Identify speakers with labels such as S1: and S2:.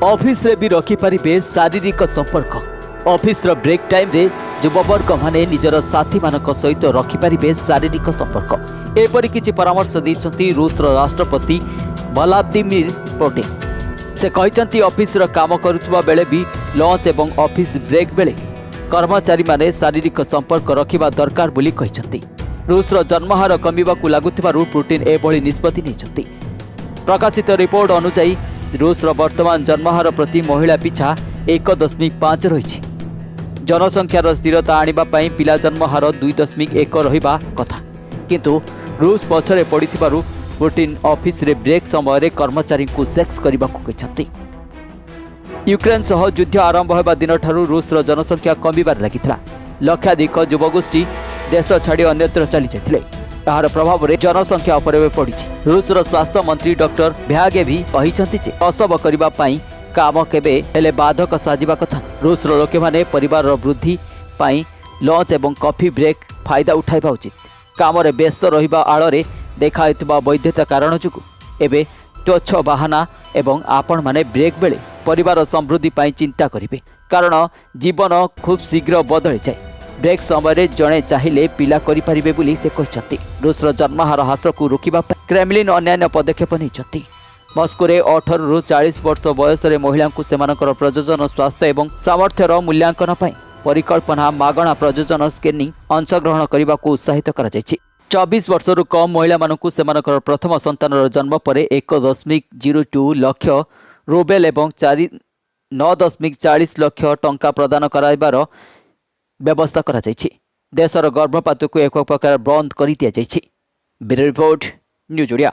S1: Office रे भी रखिपारे शारीरिक संपर्क। ऑफिस ब्रेक टाइम रे युववर्ग माने निजर साथी मानक सहित रखिपारे शारीरिक संपर्क। एपरि किछि परामर्श दैछन्ति रूस राष्ट्रपति व्लादिमीर पुतिन। से कहते ऑफिस काम करुवा बेले भी लंच एवं ऑफिस ब्रेक बेले कर्मचारी माने शारीरिक संपर्क रखिबा दरकार बोली कहते। रूस जन्महार कमिबाकू लागुथिबारु पुतिन एभली निष्पत्ति नेइछन्ति। प्रकाशित रिपोर्ट अनुसार रूस वर्तमान जन्महार प्रति महिला पिछा 1.5 रही। जनसंख्यार स्थिरता आने पिला जन्महार 2.1 रहिबा कथा, किंतु रूस पछरे पड़िथिबारु पुतिन ऑफिस रे ब्रेक समय कर्मचारी को सेक्स करने को कहते। यूक्रेन सह युद्ध आरंभ होगा दिन ठारू रूस जनसंख्या कमिबार लागिथिला। लक्षाधिक युवगोष्ठी देश छाड़ी अन्यत्र चली जाते। यार प्रभाव में जनसंख्या उपर पड़ी। रूस स्वास्थ्य मंत्री डॉक्टर भ्यागेभी कहते प्रसव करने काम केबे हेले बाधक साजिबा कथा। रूस लोके माने परिवार वृद्धि पाई लंच एवं कॉफी ब्रेक फायदा उठाइबा उचित। काम रे व्यस्त रहिबा आଳରେ देखाइतबा वैधता कारण जुगु एबे त्वच्छ बाहाना एवं आपण माने ब्रेक बेले परिवार समृद्धि पाई चिंता करिवे, कारण जीवन खूब शीघ्र बदली जाए। ब्रेक समय जड़े चाहिए पिला करें बोली से कहते। रूस जन्महार ह्रास को रोकवा क्रेमलिन अन्यान्य पदक्षेप नहीं। मस्को 18 रु 40 वर्ष बयस महिला को सेमानकर प्रजोजन स्वास्थ्य एवं सामर्थ्यर मूल्यांकन परिकल्पना मागणा प्रजोजन स्कैनिंग अंशग्रहण करने को उत्साहित कर 24 वर्षर कम महिला मानकु सेमानकर प्रथम संतानर जन्म पर 1.02 लाख रूबेल एवं 9.40 लाख टंका प्रदान कराइबार व्यवस्था करा जायछि। देशर गर्भपात को एक प्रकार बंद कर दिया जायछि। Bureau report, news Odia.